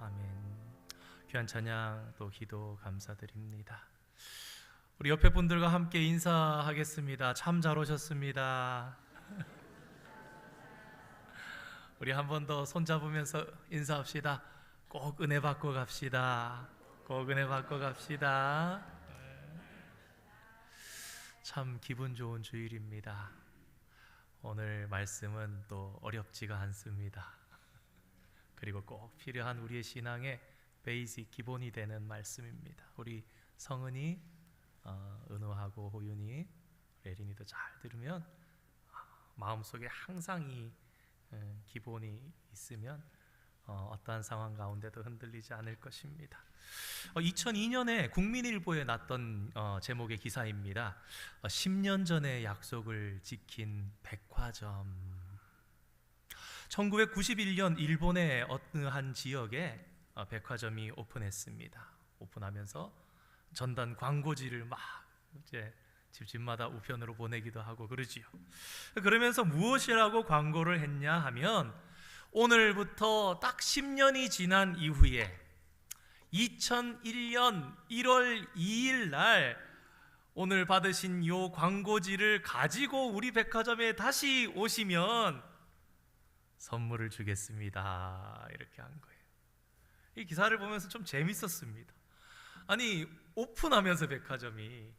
아멘. 귀한 찬양 또 기도 감사드립니다. 우리 옆에 분들과 함께 인사하겠습니다. 참 잘 오셨습니다. 우리 한 번 더 손잡으면서 인사합시다. 꼭 은혜 받고 갑시다. 꼭 은혜 받고 갑시다. 참 기분 좋은 주일입니다. 오늘 말씀은 또 어렵지가 않습니다. 그리고 꼭 필요한 우리의 신앙의 베이직 기본이 되는 말씀입니다. 우리 성은이, 은호하고 호윤이, 예린이도 잘 들으면 마음속에 항상 이 기본이 있으면 어떠한 상황 가운데도 흔들리지 않을 것입니다. 2002년에 국민일보에 났던 제목의 기사입니다. 10년 전의 약속을 지킨 백화점. 1991년 일본의 어느 한 지역에 백화점이 오픈했습니다. 오픈하면서 전단 광고지를 막 이제 집집마다 우편으로 보내기도 하고 그러지요. 그러면서 무엇이라고 광고를 했냐 하면, 오늘부터 딱 10년이 지난 이후에 2001년 1월 2일 날 오늘 받으신 요 광고지를 가지고 우리 백화점에 다시 오시면 선물을 주겠습니다, 이렇게 한 거예요. 이 기사를 보면서 좀 재밌었습니다. 아니, 오픈하면서 백화점이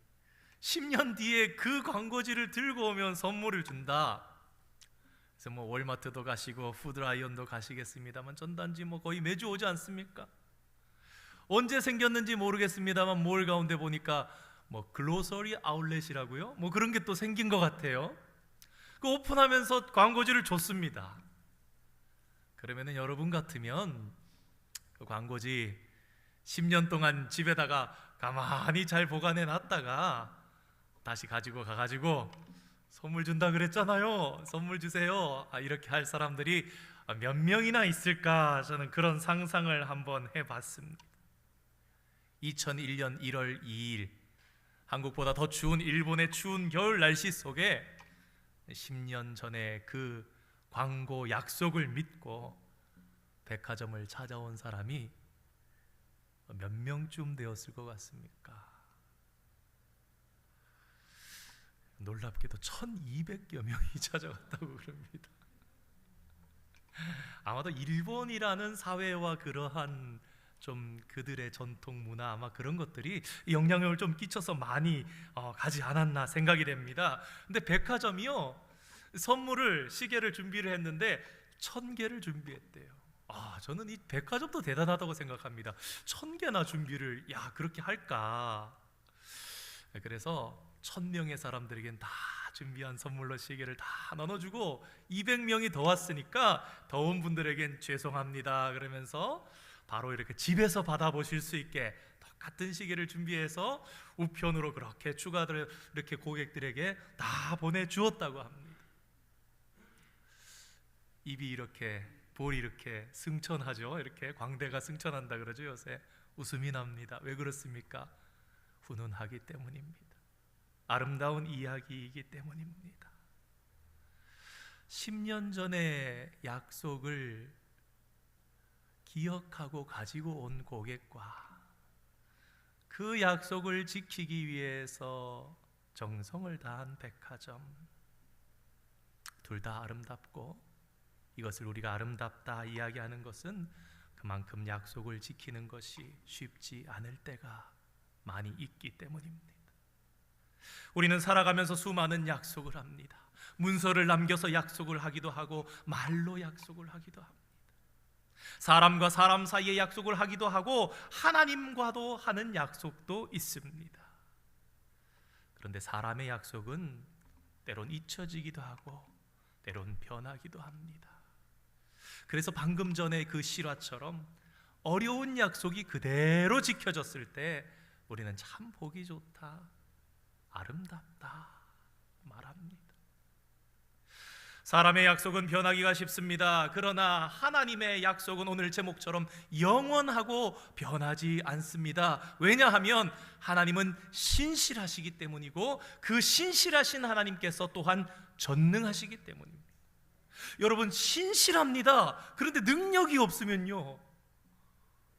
10년 뒤에 그 광고지를 들고 오면 선물을 준다. 그래서 뭐 월마트도 가시고 푸드라이언도 가시겠습니다만 전단지 뭐 거의 매주 오지 않습니까? 언제 생겼는지 모르겠습니다만 몰 가운데 보니까 뭐 글로서리 아울렛이라고요? 뭐 그런 게 또 생긴 것 같아요. 그 오픈하면서 광고지를 줬습니다. 그러면은 여러분 같으면 그 광고지 10년 동안 집에다가 가만히 잘 보관해 놨다가 다시 가지고 가가지고 선물 준다 그랬잖아요, 선물 주세요, 이렇게 할 사람들이 몇 명이나 있을까, 저는 그런 상상을 한번 해봤습니다. 2001년 1월 2일 한국보다 더 추운 일본의 추운 겨울 날씨 속에 10년 전에 그 광고 약속을 믿고 백화점을 찾아온 사람이 몇 명쯤 되었을 것 같습니까? 놀랍게도 1200여 명이 찾아갔다고 그럽니다. 아마도 일본이라는 사회와 그러한 좀 그들의 전통 문화, 아마 그런 것들이 영향력을 좀 끼쳐서 많이 가지 않았나 생각이 됩니다. 근데 백화점이요, 선물을, 시계를 준비를 했는데 1000개를 준비했대요. 저는 이 백화점도 대단하다고 생각합니다. 1000개나 준비를, 그렇게 할까? 그래서 1000명의 사람들에겐 다 준비한 선물로 시계를 다 나눠주고 200명이 더 왔으니까 더 온 분들에겐 죄송합니다 그러면서 바로 이렇게 집에서 받아보실 수 있게 똑같은 시계를 준비해서 우편으로 그렇게 추가로 이렇게 고객들에게 다 보내주었다고 합니다. 입이 이렇게, 볼이 이렇게 승천하죠. 이렇게 광대가 승천한다 그러죠. 요새 웃음이 납니다. 왜 그렇습니까? 훈훈하기 때문입니다. 아름다운 이야기이기 때문입니다. 10년 전의 약속을 기억하고 가지고 온 고객과 그 약속을 지키기 위해서 정성을 다한 백화점, 둘 다 아름답고, 이것을 우리가 아름답다 이야기하는 것은 그만큼 약속을 지키는 것이 쉽지 않을 때가 많이 있기 때문입니다. 우리는 살아가면서 수많은 약속을 합니다. 문서를 남겨서 약속을 하기도 하고 말로 약속을 하기도 합니다. 사람과 사람 사이에 약속을 하기도 하고 하나님과도 하는 약속도 있습니다. 그런데 사람의 약속은 때론 잊혀지기도 하고 때론 변하기도 합니다. 그래서 방금 전에 그 실화처럼 어려운 약속이 그대로 지켜졌을 때 우리는 참 보기 좋다, 아름답다 말합니다. 사람의 약속은 변하기가 쉽습니다. 그러나 하나님의 약속은 오늘 제목처럼 영원하고 변하지 않습니다. 왜냐하면 하나님은 신실하시기 때문이고, 그 신실하신 하나님께서 또한 전능하시기 때문입니다. 여러분, 신실합니다. 그런데 능력이 없으면요,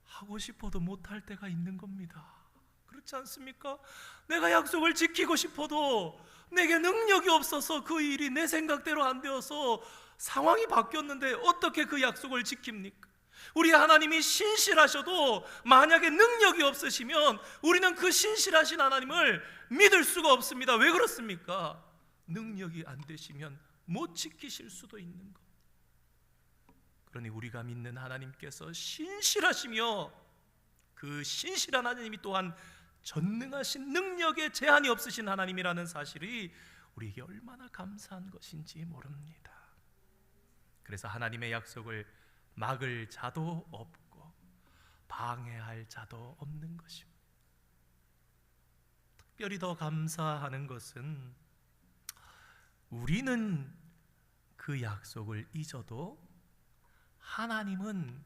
하고 싶어도 못할 때가 있는 겁니다. 그렇지 않습니까? 내가 약속을 지키고 싶어도 내게 능력이 없어서 그 일이 내 생각대로 안 되어서 상황이 바뀌었는데 어떻게 그 약속을 지킵니까? 우리 하나님이 신실하셔도 만약에 능력이 없으시면 우리는 그 신실하신 하나님을 믿을 수가 없습니다. 왜 그렇습니까? 능력이 안 되시면 못 지키실 수도 있는 것. 그러니 우리가 믿는 하나님께서 신실하시며, 그 신실한 하나님이 또한 전능하신, 능력에 제한이 없으신 하나님이라는 사실이 우리에게 얼마나 감사한 것인지 모릅니다. 그래서 하나님의 약속을 막을 자도 없고 방해할 자도 없는 것입니다. 특별히 더 감사하는 것은 우리는 그 약속을 잊어도 하나님은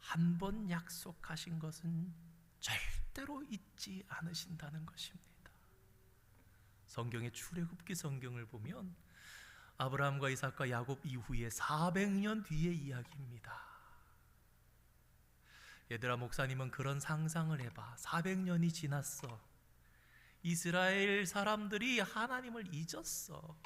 한 번 약속하신 것은 절대로 잊지 않으신다는 것입니다. 성경의 출애굽기 성경을 보면 아브라함과 이삭과 야곱 이후에 400년 뒤의 이야기입니다. 얘들아, 목사님은 그런 상상을 해봐. 400년이 지났어. 이스라엘 사람들이 하나님을 잊었어.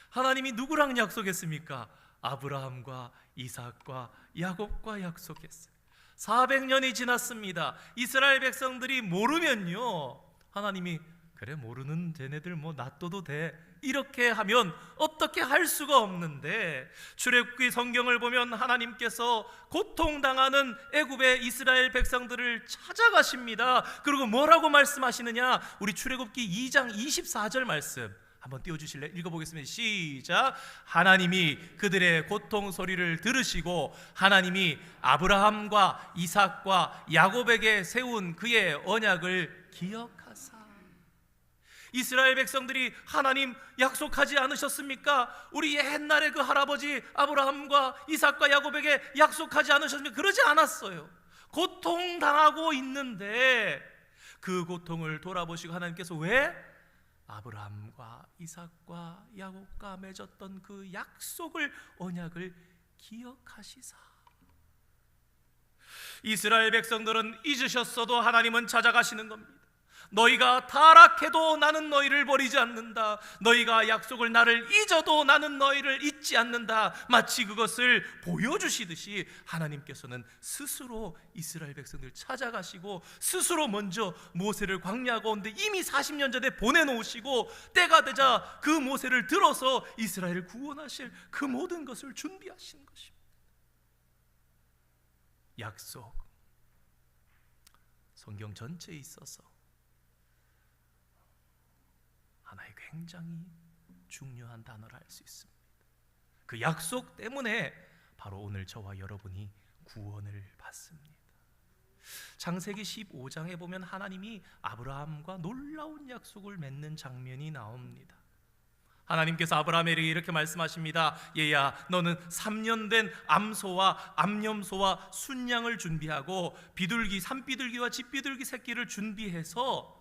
하나님이 누구랑 약속했습니까? 아브라함과 이삭과 야곱과 약속했어요. 400년이 지났습니다. 이스라엘 백성들이 모르면요, 하나님이 그래, 모르는 쟤네들 뭐 놔둬도 돼, 이렇게 하면 어떻게 할 수가 없는데, 출애굽기 성경을 보면 하나님께서 고통당하는 애굽의 이스라엘 백성들을 찾아가십니다. 그리고 뭐라고 말씀하시느냐? 우리 출애굽기 2장 24절 말씀 한번 띄워주실래요? 읽어보겠습니다. 시작. 하나님이 그들의 고통 소리를 들으시고 하나님이 아브라함과 이삭과 야곱에게 세운 그의 언약을 기억하사. 이스라엘 백성들이 하나님 약속하지 않으셨습니까? 우리 옛날에 그 할아버지 아브라함과 이삭과 야곱에게 약속하지 않으셨습니까? 그러지 않았어요. 고통당하고 있는데 그 고통을 돌아보시고 하나님께서 왜? 아브라함과 이삭과 야곱과 맺었던 그 약속을, 언약을 기억하시사. 이스라엘 백성들은 잊으셨어도 하나님은 찾아가시는 겁니다. 너희가 타락해도 나는 너희를 버리지 않는다. 너희가 약속을 나를 잊어도 나는 너희를 잊지 않는다. 마치 그것을 보여주시듯이 하나님께서는 스스로 이스라엘 백성들을 찾아가시고 스스로 먼저 모세를 광야 가운데 이미 40년 전에 보내놓으시고 때가 되자 그 모세를 들어서 이스라엘을 구원하실 그 모든 것을 준비하신 것입니다. 약속, 성경 전체에 있어서 하나의 굉장히 중요한 단어를 알 수 있습니다. 그 약속 때문에 바로 오늘 저와 여러분이 구원을 받습니다. 창세기 15장에 보면 하나님이 아브라함과 놀라운 약속을 맺는 장면이 나옵니다. 하나님께서 아브라함에게 이렇게 말씀하십니다. 얘야, 너는 3년 된 암소와 암염소와 순양을 준비하고 비둘기, 산비둘기와 집비둘기 새끼를 준비해서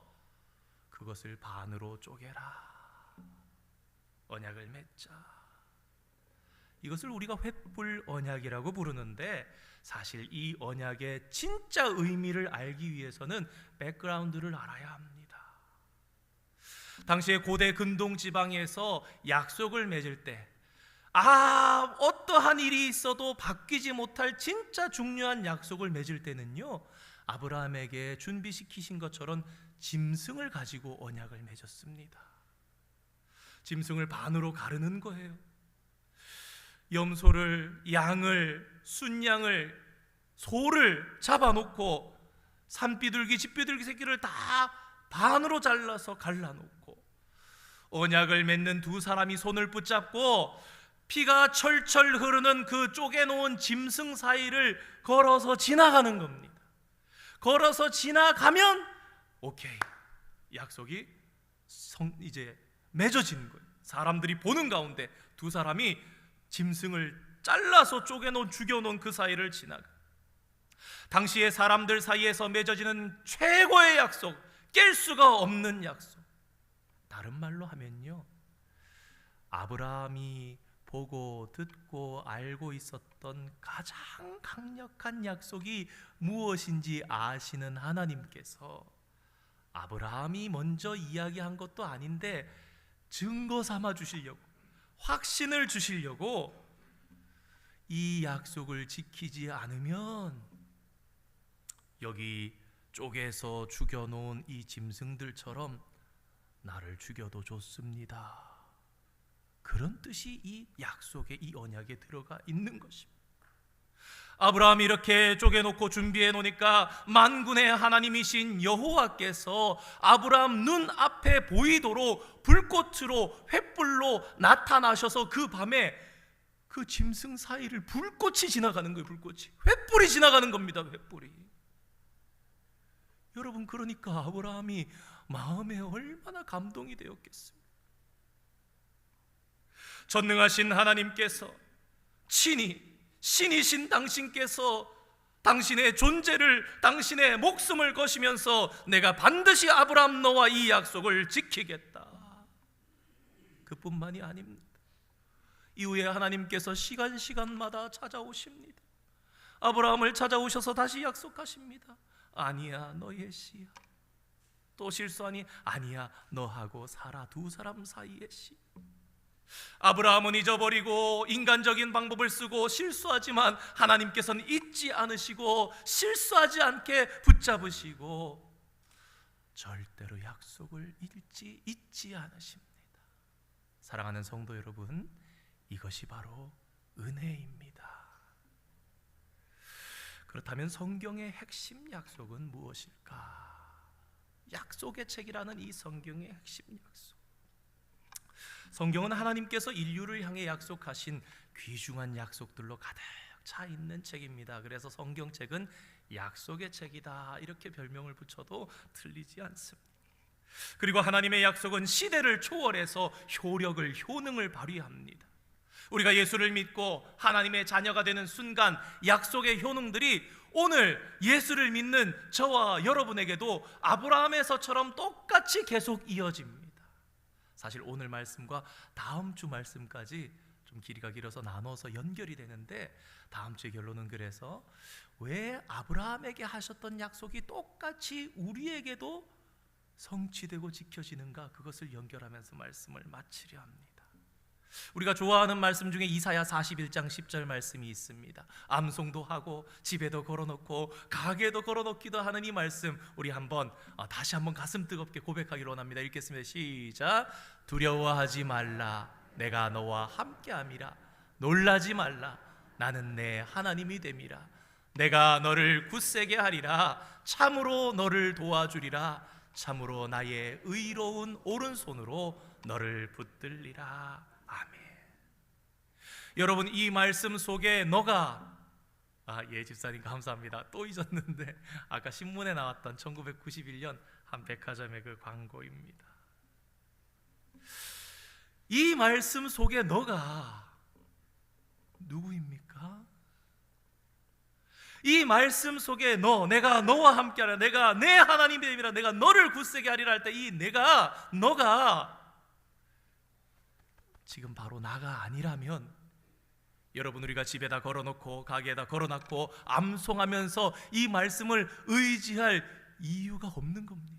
그것을 반으로 쪼개라. 언약을 맺자. 이것을 우리가 횃불 언약이라고 부르는데, 사실 이 언약의 진짜 의미를 알기 위해서는 백그라운드를 알아야 합니다. 당시에 고대 근동 지방에서 약속을 맺을 때 어떠한 일이 있어도 바뀌지 못할 진짜 중요한 약속을 맺을 때는요, 아브라함에게 준비시키신 것처럼 짐승을 가지고 언약을 맺었습니다. 짐승을 반으로 가르는 거예요. 염소를, 양을, 순양을, 소를 잡아놓고 산비둘기, 집비둘기 새끼를 다 반으로 잘라서 갈라놓고 언약을 맺는 두 사람이 손을 붙잡고 피가 철철 흐르는 그 쪼개놓은 짐승 사이를 걸어서 지나가는 겁니다. 걸어서 지나가면 오케이, 약속이 이제 맺어지는 거예요. 사람들이 보는 가운데 두 사람이 짐승을 잘라서 쪼개놓은 죽여놓은 그 사이를 지나가. 당시의 사람들 사이에서 맺어지는 최고의 약속, 깰 수가 없는 약속. 다른 말로 하면요, 아브라함이 보고 듣고 알고 있었던 가장 강력한 약속이 무엇인지 아시는 하나님께서 아브라함이 먼저 이야기한 것도 아닌데 증거 삼아 주시려고, 확신을 주시려고 이 약속을 지키지 않으면 여기 쪼개서 죽여놓은 이 짐승들처럼 나를 죽여도 좋습니다. 그런 뜻이 이 약속의, 이 언약에 들어가 있는 것입니다. 아브라함이 이렇게 쪼개놓고 준비해 놓으니까 만군의 하나님이신 여호와께서 아브라함 눈 앞에 보이도록 불꽃으로, 횃불로 나타나셔서 그 밤에 그 짐승 사이를 불꽃이 지나가는 거예요. 불꽃이, 횃불이 지나가는 겁니다. 횃불이. 여러분, 그러니까 아브라함이 마음에 얼마나 감동이 되었겠습니까? 전능하신 하나님께서 친히, 신이신 당신께서 당신의 존재를, 당신의 목숨을 거시면서 내가 반드시 아브라함 너와 이 약속을 지키겠다, 그뿐만이 아닙니다. 이후에 하나님께서 시간마다 찾아오십니다. 아브라함을 찾아오셔서 다시 약속하십니다. 아니야, 너의 씨야. 또 실수하니? 아니야, 너하고 사라, 두 사람 사이의 씨. 아브라함은 잊어버리고 인간적인 방법을 쓰고 실수하지만 하나님께서는 잊지 않으시고 실수하지 않게 붙잡으시고 절대로 약속을 잊지 않으십니다. 사랑하는 성도 여러분, 이것이 바로 은혜입니다. 그렇다면 성경의 핵심 약속은 무엇일까? 약속의 책이라는 이 성경의 핵심 약속, 성경은 하나님께서 인류를 향해 약속하신 귀중한 약속들로 가득 차 있는 책입니다. 그래서 성경책은 약속의 책이다, 이렇게 별명을 붙여도 틀리지 않습니다. 그리고 하나님의 약속은 시대를 초월해서 효력을, 효능을 발휘합니다. 우리가 예수를 믿고 하나님의 자녀가 되는 순간 약속의 효능들이 오늘 예수를 믿는 저와 여러분에게도 아브라함에서처럼 똑같이 계속 이어집니다. 사실 오늘 말씀과 다음 주 말씀까지 좀 길이가 길어서 나눠서 연결이 되는데, 다음 주의 결론은 그래서 왜 아브라함에게 하셨던 약속이 똑같이 우리에게도 성취되고 지켜지는가, 그것을 연결하면서 말씀을 마치려 합니다. 우리가 좋아하는 말씀 중에 이사야 41장 10절 말씀이 있습니다. 암송도 하고 집에도 걸어놓고 가게에도 걸어놓기도 하는 이 말씀, 우리 다시 한번 가슴 뜨겁게 고백하기로 원합니다. 읽겠습니다. 시작. 두려워하지 말라, 내가 너와 함께함이라. 놀라지 말라, 나는 내 하나님이 됨이라. 내가 너를 굳세게 하리라. 참으로 너를 도와주리라. 참으로 나의 의로운 오른손으로 너를 붙들리라. 아멘. 여러분, 이 말씀 속에 너가, 예, 집사님 감사합니다. 또 잊었는데 아까 신문에 나왔던 1991년 한 백화점의 그 광고입니다. 이 말씀 속에 너가 누구입니까? 이 말씀 속에 내가 너와 함께하라, 내가 내 하나님이 됨이라, 내가 너를 굳세게 하리라 할 때 이 너가 지금 바로 나가 아니라면, 여러분, 우리가 집에다 걸어놓고 가게에다 걸어놨고 암송하면서 이 말씀을 의지할 이유가 없는 겁니다.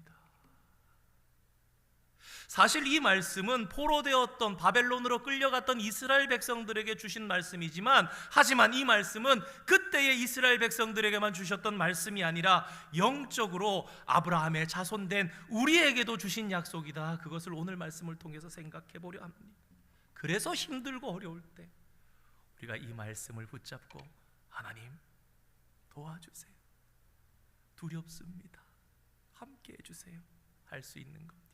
사실 이 말씀은 포로되었던, 바벨론으로 끌려갔던 이스라엘 백성들에게 주신 말씀이지만, 하지만 이 말씀은 그때의 이스라엘 백성들에게만 주셨던 말씀이 아니라 영적으로 아브라함의 자손된 우리에게도 주신 약속이다. 그것을 오늘 말씀을 통해서 생각해 보려 합니다. 그래서 힘들고 어려울 때 우리가 이 말씀을 붙잡고 하나님 도와주세요, 두렵습니다, 함께 해주세요 할 수 있는 겁니다.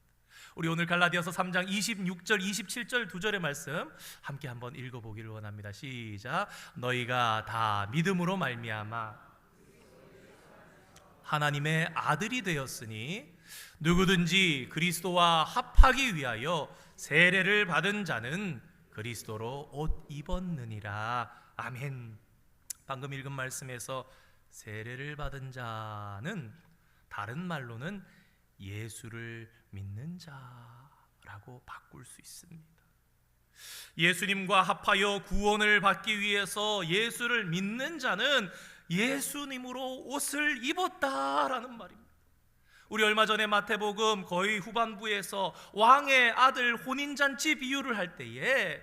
우리 오늘 갈라디아서 3장 26절 27절 두 절의 말씀 함께 한번 읽어보기를 원합니다. 시작. 너희가 다 믿음으로 말미암아 하나님의 아들이 되었으니 누구든지 그리스도와 합하기 위하여 세례를 받은 자는 그리스도로 옷 입었느니라. 아멘. 방금 읽은 말씀에서 세례를 받은 자는 다른 말로는 예수를 믿는 자라고 바꿀 수 있습니다. 예수님과 합하여 구원을 받기 위해서 예수를 믿는 자는 예수님으로 옷을 입었다라는 말입니다. 우리 얼마 전에 마태복음 거의 후반부에서 왕의 아들 혼인잔치 비유를 할 때에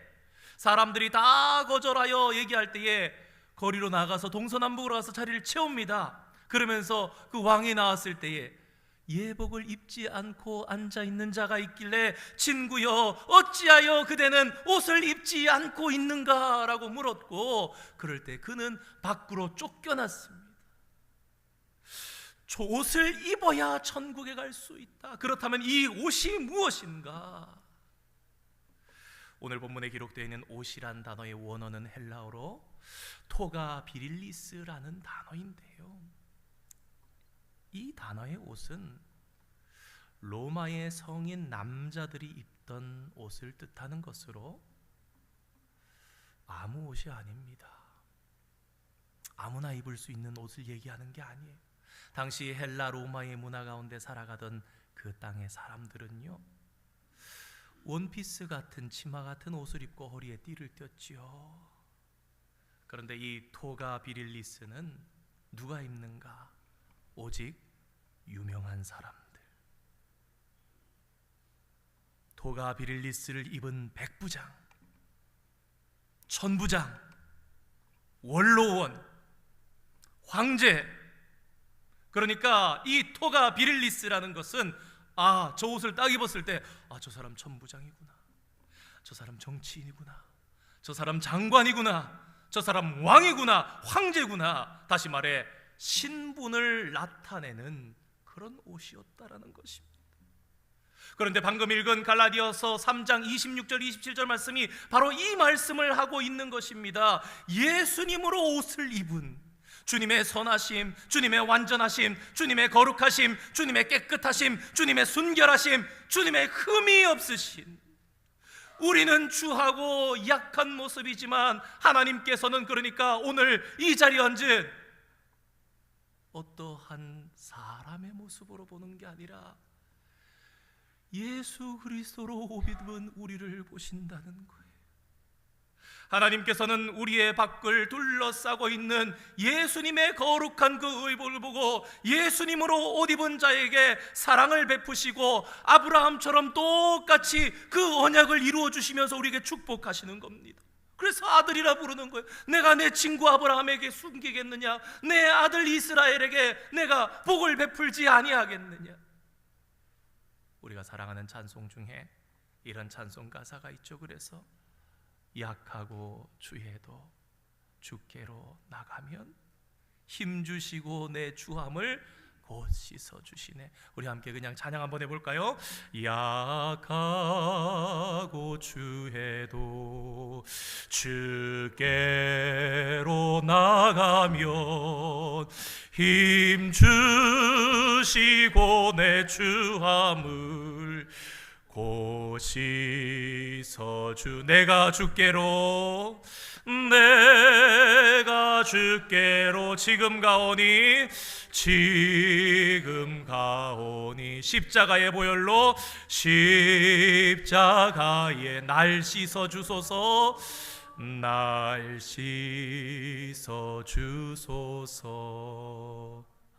사람들이 다 거절하여 얘기할 때에 거리로 나가서 동서남북으로 가서 자리를 채웁니다. 그러면서 그 왕이 나왔을 때에 예복을 입지 않고 앉아있는 자가 있길래 친구여 어찌하여 그대는 옷을 입지 않고 있는가 라고 물었고, 그럴 때 그는 밖으로 쫓겨났습니다. 저 옷을 입어야 천국에 갈 수 있다. 그렇다면 이 옷이 무엇인가? 오늘 본문에 기록되어 있는 옷이란 단어의 원어는 헬라어로 토가 비릴리스라는 단어인데요, 이 단어의 옷은 로마의 성인 남자들이 입던 옷을 뜻하는 것으로 아무 옷이 아닙니다. 아무나 입을 수 있는 옷을 얘기하는 게 아니에요. 당시 헬라 로마의 문화 가운데 살아가던 그 땅의 사람들은요, 원피스 같은 치마 같은 옷을 입고 허리에 띠를 띄었지요. 그런데 이 토가 비릴리스는 누가 입는가? 오직 유명한 사람들. 토가 비릴리스를 입은 백부장, 천부장, 원로원, 황제. 그러니까 이 토가 비릴리스라는 것은 저 옷을 딱 입었을 때 저 사람 천부장이구나, 저 사람 정치인이구나, 저 사람 장관이구나, 저 사람 왕이구나, 황제구나, 다시 말해 신분을 나타내는 그런 옷이었다라는 것입니다. 그런데 방금 읽은 갈라디아서 3장 26절 27절 말씀이 바로 이 말씀을 하고 있는 것입니다. 예수님으로 옷을 입은 주님의 선하심, 주님의 완전하심, 주님의 거룩하심, 주님의 깨끗하심, 주님의 순결하심, 주님의 흠이 없으신, 우리는 추하고 약한 모습이지만 하나님께서는 그러니까 오늘 이 자리에 앉은 어떠한 사람의 모습으로 보는 게 아니라 예수 그리스도로 옷 입은 우리를 보신다는 거예요. 하나님께서는 우리의 밖을 둘러싸고 있는 예수님의 거룩한 그 의복을 보고 예수님으로 옷 입은 자에게 사랑을 베푸시고 아브라함처럼 똑같이 그 언약을 이루어 주시면서 우리에게 축복하시는 겁니다. 그래서 아들이라 부르는 거예요. 내가 내 친구 아브라함에게 숨기겠느냐? 내 아들 이스라엘에게 내가 복을 베풀지 아니하겠느냐? 우리가 사랑하는 찬송 중에 이런 찬송 가사가 있죠. 그래서 약하고 주해도 주께로 나가면 힘주시고 내 주함을 곧 씻어주시네. 우리 함께 그냥 찬양 한번 해볼까요? 약하고 주해도 주께로 나가면 힘주시고 내 주함을 곧 씻어주. 내가 주께로 지금 가오니 십자가의 보혈로 십자가에 날 씻어주소서, 날 씻어주소서.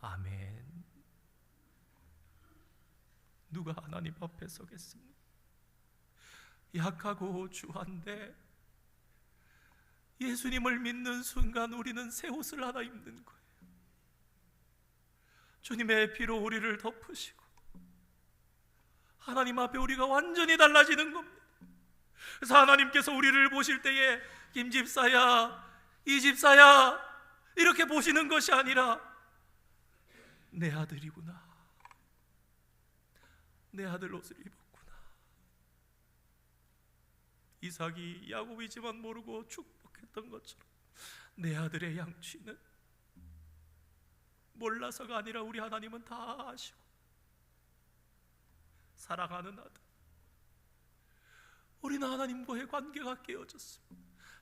아멘. 누가 하나님 앞에 서겠습니까? 약하고 주한데 예수님을 믿는 순간 우리는 새 옷을 하나 입는 거예요. 주님의 피로 우리를 덮으시고 하나님 앞에 우리가 완전히 달라지는 겁니다. 그래서 하나님께서 우리를 보실 때에 김집사야, 이집사야 이렇게 보시는 것이 아니라 내 아들이구나, 내 아들 옷을 입었구나. 이삭이 야곱이지만 모르고 축복했던 것처럼 내 아들의 양취는 몰라서가 아니라 우리 하나님은 다 아시고 사랑하는 아들, 우리는 하나님과의 관계가 깨어졌습니다.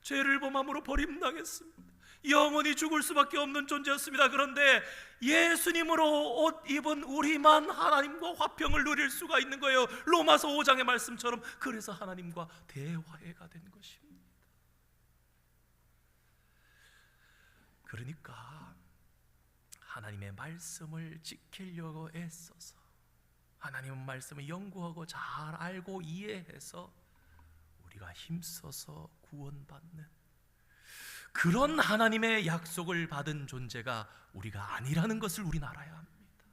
죄를 범함으로 버림당했습니다. 영원히 죽을 수밖에 없는 존재였습니다. 그런데 예수님으로 옷 입은 우리만 하나님과 화평을 누릴 수가 있는 거예요. 로마서 5장의 말씀처럼. 그래서 하나님과 대화해가 된 것입니다. 그러니까 하나님의 말씀을 지키려고 애써서, 하나님의 말씀을 연구하고 잘 알고 이해해서 우리가 힘써서 구원받는 그런 하나님의 약속을 받은 존재가 우리가 아니라는 것을 우리는 알아야 합니다.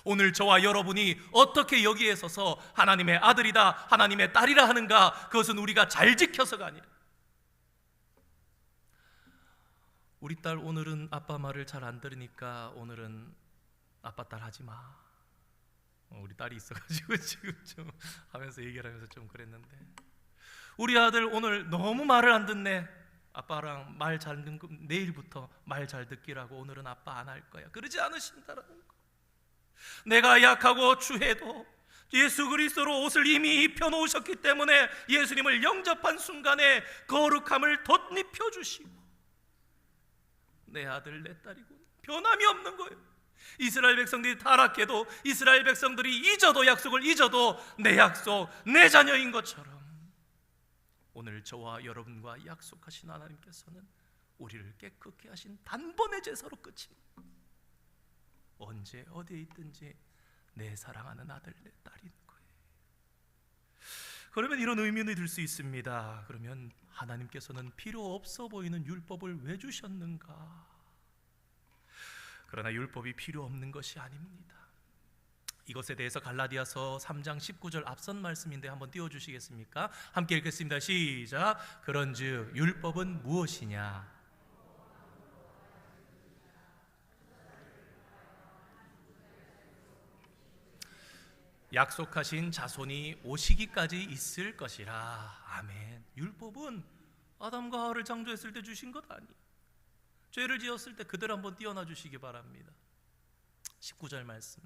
오늘 저와 여러분이 어떻게 여기에 서서 하나님의 아들이다, 하나님의 딸이라 하는가, 그것은 우리가 잘 지켜서가 아니라, 우리 딸 오늘은 아빠 말을 잘 안 들으니까 오늘은 아빠 딸 하지 마. 우리 딸이 있어가지고 지금 좀 하면서 얘기를 하면서 좀 그랬는데, 우리 아들 오늘 너무 말을 안 듣네. 아빠랑 말 잘 듣는, 내일부터 말 잘 듣기라고 오늘은 아빠 안 할 거야. 그러지 않으신다라는 거. 내가 약하고 추해도 예수 그리스도로 옷을 이미 입혀놓으셨기 때문에 예수님을 영접한 순간에 거룩함을 덧입혀 주시고, 내 아들 내 딸이고 변함이 없는 거예요. 이스라엘 백성들이 타락해도, 이스라엘 백성들이 잊어도, 약속을 잊어도 내 약속, 내 자녀인 것처럼 오늘 저와 여러분과 약속하신 하나님께서는 우리를 깨끗게 하신 단번의 제사로 끝입니다. 언제 어디에 있든지 내 사랑하는 아들 내 딸인 거예요. 그러면 이런 의문이 들 수 있습니다. 그러면 하나님께서는 필요 없어 보이는 율법을 왜 주셨는가? 그러나 율법이 필요 없는 것이 아닙니다. 이것에 대해서 갈라디아서 3장 19절 앞선 말씀인데 한번 띄워주시겠습니까? 함께 읽겠습니다. 시작. 그런즉 율법은 무엇이냐? 약속하신 자손이 오시기까지 있을 것이라. 아멘. 율법은 아담과 하와를 창조했을 때 주신 것 아니에요. 죄를 지었을 때 그대로 한번 띄워놔 주시기 바랍니다. 19절 말씀.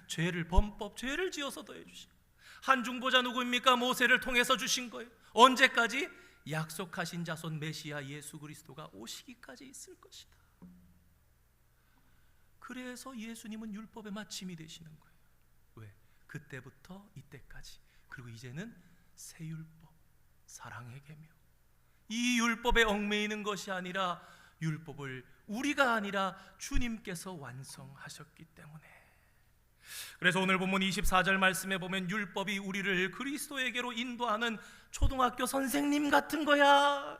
죄를 범법, 죄를 지어서 더해주시고, 한 중보자 누구입니까? 모세를 통해서 주신 거예요. 언제까지? 약속하신 자손 메시아 예수 그리스도가 오시기까지 있을 것이다. 그래서 예수님은 율법의 마침이 되시는 거예요. 왜? 그때부터 이때까지, 그리고 이제는 새 율법, 사랑의 계명. 이 율법에 얽매이는 것이 아니라 율법을 우리가 아니라 주님께서 완성하셨기 때문에. 그래서 오늘 본문 24절 말씀에 보면 율법이 우리를 그리스도에게로 인도하는 초등학교 선생님 같은 거야.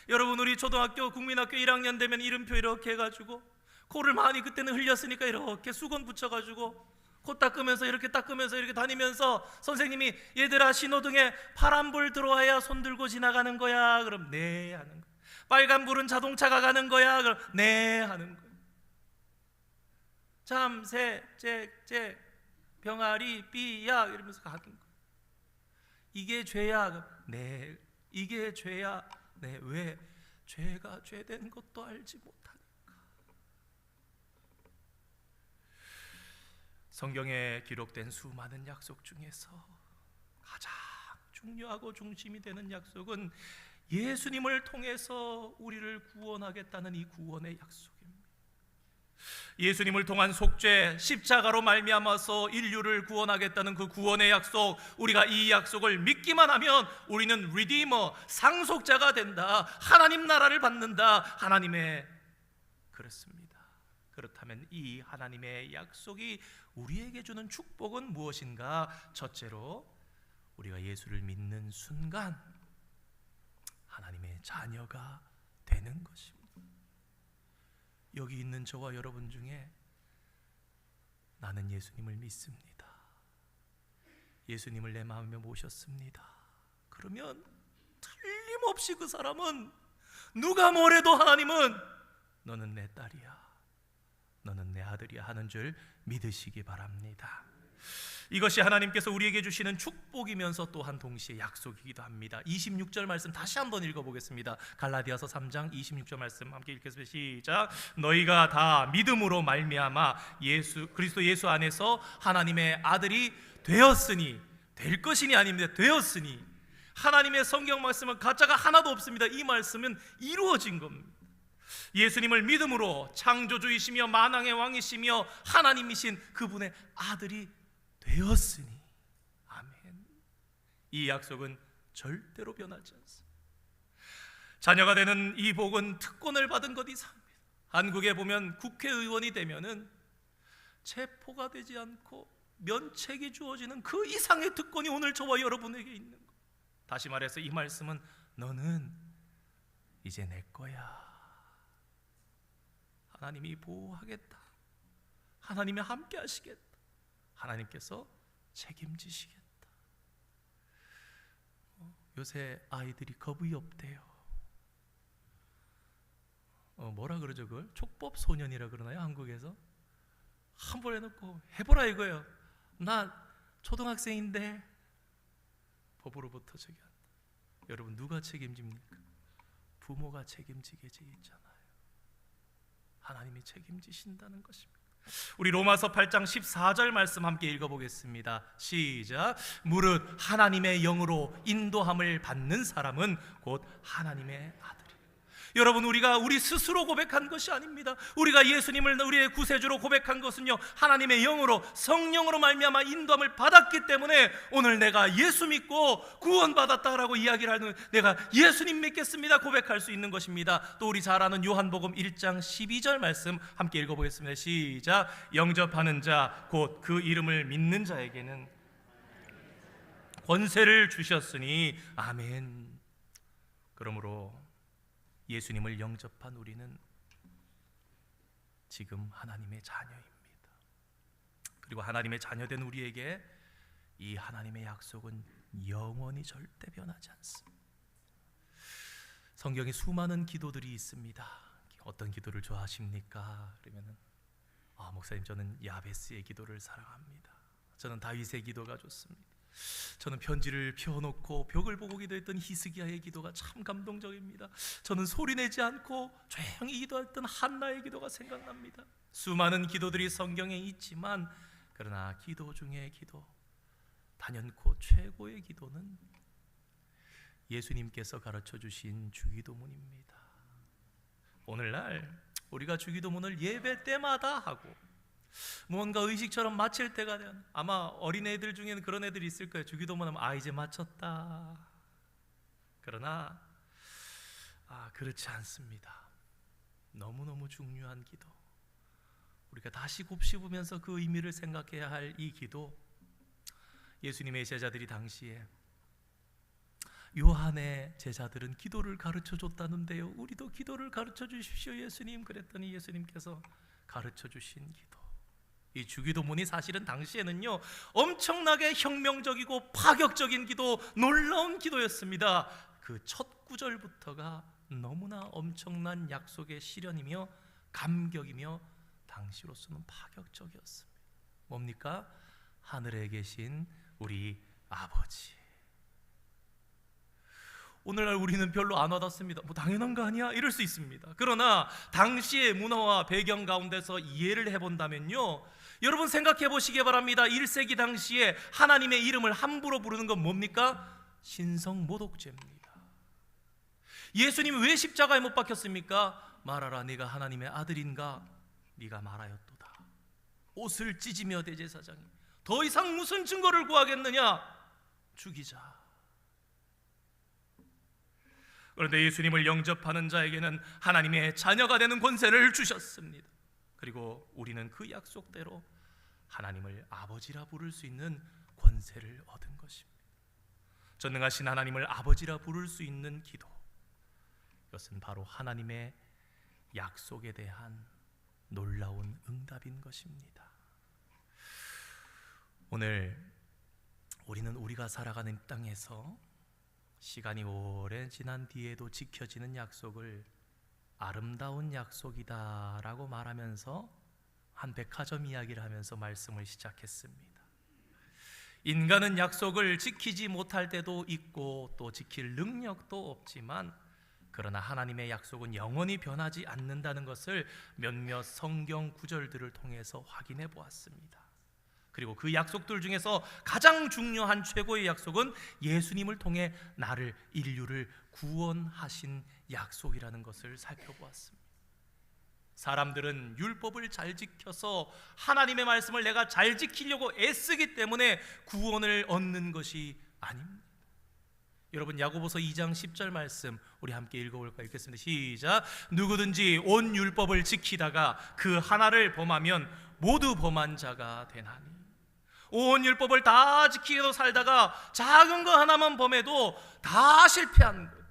여러분, 우리 초등학교 국민학교 1학년 되면 이름표 이렇게 해가지고 코를 많이 그때는 흘렸으니까 이렇게 수건 붙여가지고 코 닦으면서 이렇게 닦으면서 이렇게 다니면서 선생님이 얘들아 신호등에 파란불 들어와야 손 들고 지나가는 거야. 그럼 네 하는 거야. 빨간불은 자동차가 가는 거야. 그럼 네 하는 거야. 참새 짹짹 병아리 삐야 이러면서 가는 거야. 이게 죄야. 그럼 네. 이게 죄야. 네. 왜? 죄가 죄된 것도 알지 못하니까. 성경에 기록된 수많은 약속 중에서 가장 중요하고 중심이 되는 약속은 예수님을 통해서 우리를 구원하겠다는 이 구원의 약속입니다. 예수님을 통한 속죄, 십자가로 말미암아서 인류를 구원하겠다는 그 구원의 약속, 우리가 이 약속을 믿기만 하면 우리는 리디머, 상속자가 된다. 하나님 나라를 받는다. 하나님의, 그렇습니다. 그렇다면 이 하나님의 약속이 우리에게 주는 축복은 무엇인가? 첫째로 우리가 예수를 믿는 순간 하나님의 자녀가 되는 것입니다. 여기 있는 저와 여러분 중에 나는 예수님을 믿습니다, 예수님을 내 마음에 모셨습니다, 그러면 틀림없이 그 사람은 누가 뭐래도 하나님은 너는 내 딸이야, 너는 내 아들이야 하는 줄 믿으시기 바랍니다. 이것이 하나님께서 우리에게 주시는 축복이면서 또한 동시에 약속이기도 합니다. 26절 말씀 다시 한번 읽어보겠습니다. 갈라디아서 3장 26절 말씀 함께 읽겠습니다. 시작. 너희가 다 믿음으로 말미암아 그리스도 예수 안에서 하나님의 아들이 되었으니 될 것이니 아닙니다. 되었으니. 하나님의 성경 말씀은 가짜가 하나도 없습니다. 이 말씀은 이루어진 겁니다. 예수님을 믿음으로 창조주이시며 만왕의 왕이시며 하나님이신 그분의 아들이 되었으니. 아멘. 이 약속은 절대로 변하지 않습니다. 자녀가 되는 이 복은 특권을 받은 것 이상입니다. 한국에 보면 국회의원이 되면은 체포가 되지 않고 면책이 주어지는 그 이상의 특권이 오늘 저와 여러분에게 있는 것. 다시 말해서 이 말씀은 너는 이제 내 거야. 하나님이 보호하겠다. 하나님이 함께 하시겠다. 하나님께서 책임지시겠다. 요새 아이들이 겁이 없대요. 뭐라 그러죠 그걸? 촉법 소년이라 그러나요 한국에서? 한 번 해놓고 해보라 이거예요. 나 초등학생인데 법으로부터 저기 한다. 여러분 누가 책임집니까? 부모가 책임지게 돼 있잖아요. 하나님이 책임지신다는 것입니다. 우리 로마서 8장 14절 말씀 함께 읽어보겠습니다. 시작. 무릇 하나님의 영으로 인도함을 받는 사람은 곧 하나님의 아들이라. 여러분 우리가 우리 스스로 고백한 것이 아닙니다. 우리가 예수님을 우리의 구세주로 고백한 것은요 하나님의 영으로 성령으로 말미암아 인도함을 받았기 때문에 오늘 내가 예수 믿고 구원받았다라고 이야기를 하는, 내가 예수님 믿겠습니다 고백할 수 있는 것입니다. 또 우리 잘 아는 요한복음 1장 12절 말씀 함께 읽어보겠습니다. 시작. 영접하는 자 곧 그 이름을 믿는 자에게는 권세를 주셨으니. 아멘. 그러므로 예수님을 영접한 우리는 지금 하나님의 자녀입니다. 그리고 하나님의 자녀된 우리에게 이 하나님의 약속은 영원히 절대 변하지 않습니다. 성경에 수많은 기도들이 있습니다. 어떤 기도를 좋아하십니까? 그러면은 목사님 저는 야베스의 기도를 사랑합니다. 저는 다윗의 기도가 좋습니다. 저는 편지를 펴놓고 벽을 보고 기도했던 히스기야의 기도가 참 감동적입니다. 저는 소리내지 않고 조용히 기도했던 한나의 기도가 생각납니다. 수많은 기도들이 성경에 있지만 그러나 기도 중에 기도, 단연코 최고의 기도는 예수님께서 가르쳐 주신 주기도문입니다. 오늘날 우리가 주기도문을 예배 때마다 하고 무언가 의식처럼 마칠 때가 되면, 아마 어린애들 중에는 그런 애들이 있을 거예요. 주기도문 하면 이제 마쳤다. 그러나 그렇지 않습니다. 너무너무 중요한 기도, 우리가 다시 곱씹으면서 그 의미를 생각해야 할 이 기도, 예수님의 제자들이 당시에 요한의 제자들은 기도를 가르쳐 줬다는데요 우리도 기도를 가르쳐 주십시오 예수님 그랬더니 예수님께서 가르쳐 주신 기도, 이 주기도문이 사실은 당시에는요 엄청나게 혁명적이고 파격적인 기도, 놀라운 기도였습니다. 그 첫 구절부터가 너무나 엄청난 약속의 실현이며 감격이며 당시로서는 파격적이었습니다. 뭡니까? 하늘에 계신 우리 아버지. 오늘날 우리는 별로 안 와닿습니다. 당연한 거 아니야? 이럴 수 있습니다. 그러나 당시의 문화와 배경 가운데서 이해를 해본다면요 여러분 생각해 보시기 바랍니다. 1세기 당시에 하나님의 이름을 함부로 부르는 건 뭡니까? 신성모독죄입니다. 예수님이 왜 십자가에 못 박혔습니까? 말하라 네가 하나님의 아들인가? 네가 말하였도다. 옷을 찢으며 대제사장이 더 이상 무슨 증거를 구하겠느냐? 죽이자. 그런데 예수님을 영접하는 자에게는 하나님의 자녀가 되는 권세를 주셨습니다. 그리고 우리는 그 약속대로 하나님을 아버지라 부를 수 있는 권세를 얻은 것입니다. 전능하신 하나님을 아버지라 부를 수 있는 기도, 이것은 바로 하나님의 약속에 대한 놀라운 응답인 것입니다. 오늘 우리는 우리가 살아가는 땅에서 시간이 오래 지난 뒤에도 지켜지는 약속을 아름다운 약속이다라고 말하면서 한 백화점 이야기를 하면서 말씀을 시작했습니다. 인간은 약속을 지키지 못할 때도 있고 또 지킬 능력도 없지만 그러나 하나님의 약속은 영원히 변하지 않는다는 것을 몇몇 성경 구절들을 통해서 확인해 보았습니다. 그리고 그 약속들 중에서 가장 중요한 최고의 약속은 예수님을 통해 나를, 인류를 구원하신 약속이라는 것을 살펴보았습니다. 사람들은 율법을 잘 지켜서 하나님의 말씀을 내가 잘 지키려고 애쓰기 때문에 구원을 얻는 것이 아닙니다. 여러분, 야고보서 2장 10절 말씀 우리 함께 읽어볼까? 읽겠습니다. 시작. 누구든지 온 율법을 지키다가 그 하나를 범하면 모두 범한 자가 되나니. 온 율법을 다 지키고 살다가 작은 거 하나만 범해도 다 실패한 거예요.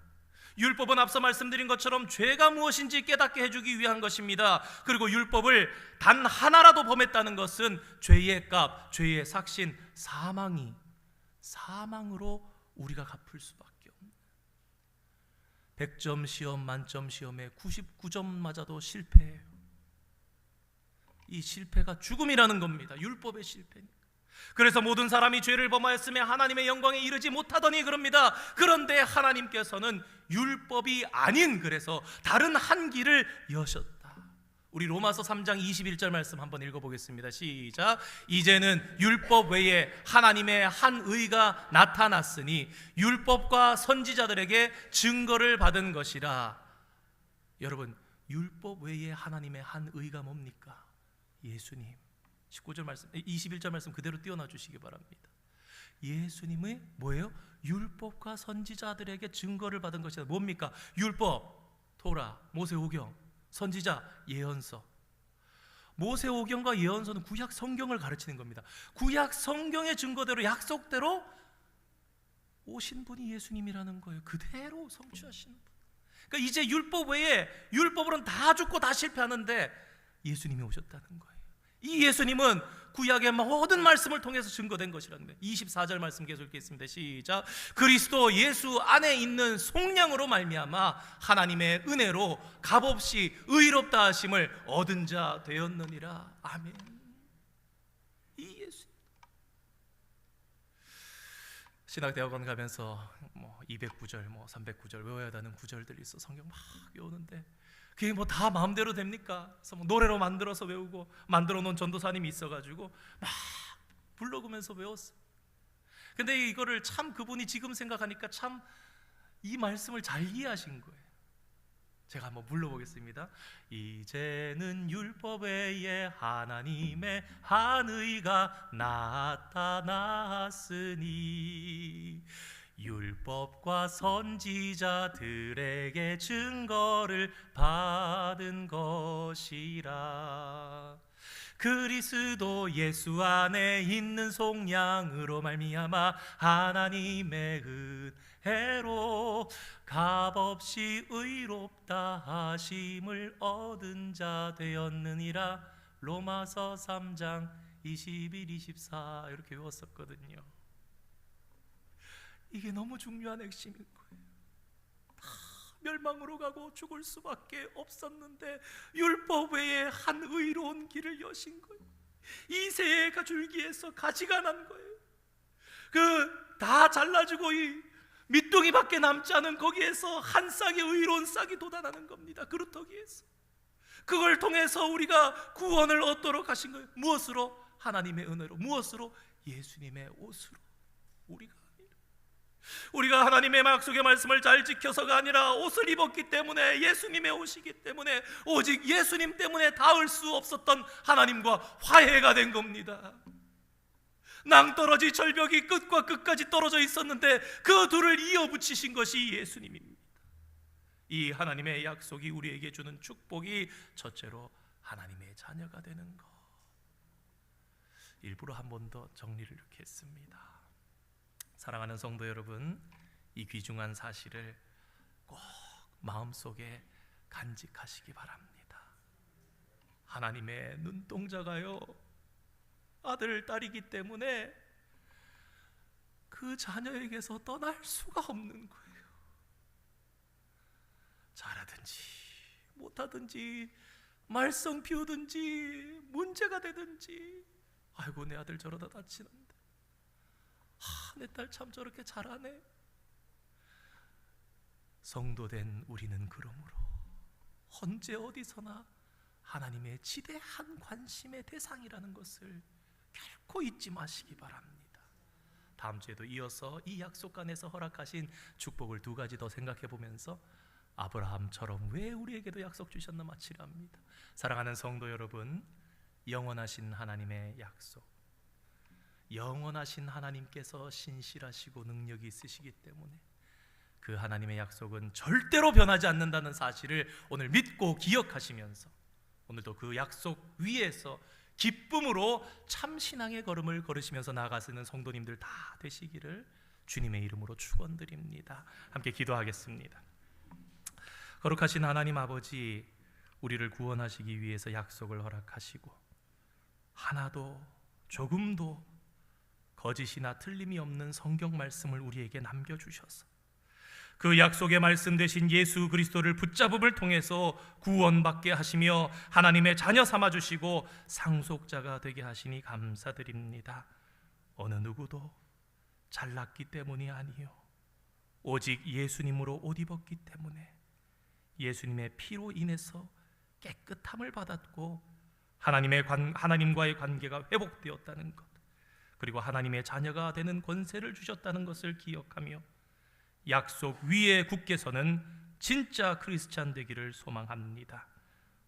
율법은 앞서 말씀드린 것처럼 죄가 무엇인지 깨닫게 해주기 위한 것입니다. 그리고 율법을 단 하나라도 범했다는 것은 죄의 값, 죄의 삭신, 사망으로 우리가 갚을 수밖에 없는, 100점 시험, 만점 시험에 99점 맞아도 실패해요. 이 실패가 죽음이라는 겁니다. 율법의 실패니까. 그래서 모든 사람이 죄를 범하였으며 하나님의 영광에 이르지 못하더니 그럽니다. 그런데 하나님께서는 율법이 아닌, 그래서 다른 한 길을 여셨다. 우리 로마서 3장 21절 말씀 한번 읽어보겠습니다. 시작. 이제는 율법 외에 하나님의 한 의가 나타났으니 율법과 선지자들에게 증거를 받은 것이라. 여러분, 율법 외에 하나님의 한 의가 뭡니까? 예수님. 19절 말씀, 21절 말씀 그대로 띄워놔 주시기 바랍니다. 예수님의 뭐예요? 율법과 선지자들에게 증거를 받은 것이다. 뭡니까? 율법, 토라, 모세오경, 선지자, 예언서. 모세오경과 예언서는 구약 성경을 가르치는 겁니다. 구약 성경의 증거대로, 약속대로 오신 분이 예수님이라는 거예요. 그대로 성취하시는 분. 그러니까 이제 율법 외에, 율법으로는 다 죽고 다 실패하는데 예수님이 오셨다는 거예요. 이 예수님은 구약의 모든 말씀을 통해서 증거된 것이라는 거예요. 24절 말씀 계속 읽겠습니다. 시작. 그리스도 예수 안에 있는 속량으로 말미암아 하나님의 은혜로 값없이 의롭다 하심을 얻은 자 되었느니라. 아멘. 이 예수. 신학대학원 가면서 209절, 309절 외워야 하는 구절들이 있어. 성경 막 외우는데 그게 다 마음대로 됩니까? 그래서 노래로 만들어서 외우고, 만들어 놓은 전도사님이 있어가지고 막 불러보면서 외웠어요. 근데 이거를 참 그분이 지금 생각하니까 참 이 말씀을 잘 이해하신 거예요. 제가 한번 불러보겠습니다. 이제는 율법 외에 하나님의 한 의가 나타났으니 율법과 선지자들에게 증거를 받은 것이라. 그리스도 예수 안에 있는 속량으로 말미암아 하나님의 은혜로 값없이 의롭다 하심을 얻은 자 되었느니라. 로마서 3장 21, 24 이렇게 외웠었거든요. 이게 너무 중요한 핵심인 거예요. 다 멸망으로 가고 죽을 수밖에 없었는데 율법 외에 한 의로운 길을 여신 거예요. 이 새가 줄기에서 가지가 난 거예요. 그 다 잘라지고 이 밑둥이밖에 남지 않은 거기에서 한 싹의 의로운 싹이 돋아나는 겁니다. 그루터기에서. 그걸 통해서 우리가 구원을 얻도록 하신 거예요. 무엇으로? 하나님의 은혜로. 무엇으로? 예수님의 옷으로. 우리가 하나님의 약속의 말씀을 잘 지켜서가 아니라 옷을 입었기 때문에, 예수님의 옷이기 때문에, 오직 예수님 때문에 닿을 수 없었던 하나님과 화해가 된 겁니다. 낭떠러지 절벽이 끝과 끝까지 떨어져 있었는데 그 둘을 이어붙이신 것이 예수님입니다. 이 하나님의 약속이 우리에게 주는 축복이 첫째로 하나님의 자녀가 되는 것. 일부러 한 번 더 정리를 이렇게 했습니다. 사랑하는 성도 여러분, 이 귀중한 사실을 꼭 마음속에 간직하시기 바랍니다. 하나님의 눈동자가요, 아들, 딸이기 때문에 그 자녀에게서 떠날 수가 없는 거예요. 잘하든지 못하든지 말썽 피우든지 문제가 되든지, 아이고 내 아들 저러다 다치는데, 내 딸 참 저렇게 잘하네. 성도된 우리는 그러므로 언제 어디서나 하나님의 지대한 관심의 대상이라는 것을 결코 잊지 마시기 바랍니다. 다음 주에도 이어서 이 약속관에서 허락하신 축복을 두 가지 더 생각해 보면서 아브라함처럼 왜 우리에게도 약속 주셨나 마치려 합니다. 사랑하는 성도 여러분, 영원하신 하나님의 약속, 영원하신 하나님께서 신실하시고 능력이 있으시기 때문에 그 하나님의 약속은 절대로 변하지 않는다는 사실을 오늘 믿고 기억하시면서 오늘도 그 약속 위에서 기쁨으로 참 신앙의 걸음을 걸으시면서 나아가시는 성도님들 다 되시기를 주님의 이름으로 축원드립니다. 함께 기도하겠습니다. 거룩하신 하나님 아버지, 우리를 구원하시기 위해서 약속을 허락하시고 하나도 조금도 거짓이나 틀림이 없는 성경 말씀을 우리에게 남겨주셔서 그 약속의 말씀 되신 예수 그리스도를 붙잡음을 통해서 구원받게 하시며 하나님의 자녀 삼아주시고 상속자가 되게 하시니 감사드립니다. 어느 누구도 잘났기 때문이 아니요 오직 예수님으로 옷 입었기 때문에 예수님의 피로 인해서 깨끗함을 받았고 하나님과의 관계가 회복되었다는 것, 그리고 하나님의 자녀가 되는 권세를 주셨다는 것을 기억하며 약속 위에 굳게 서는 진짜 크리스찬 되기를 소망합니다.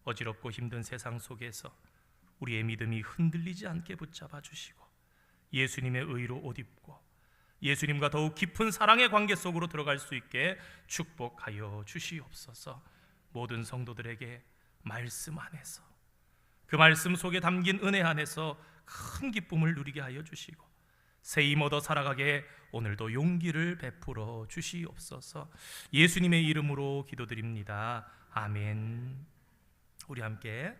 어지럽고 힘든 세상 속에서 우리의 믿음이 흔들리지 않게 붙잡아 주시고 예수님의 의로 옷 입고 예수님과 더욱 깊은 사랑의 관계 속으로 들어갈 수 있게 축복하여 주시옵소서. 모든 성도들에게 말씀 안에서, 그 말씀 속에 담긴 은혜 안에서 큰 기쁨을 누리게 하여 주시고 새 힘 얻어 살아가게 오늘도 용기를 베풀어 주시옵소서. 예수님의 이름으로 기도드립니다. 아멘. 우리 함께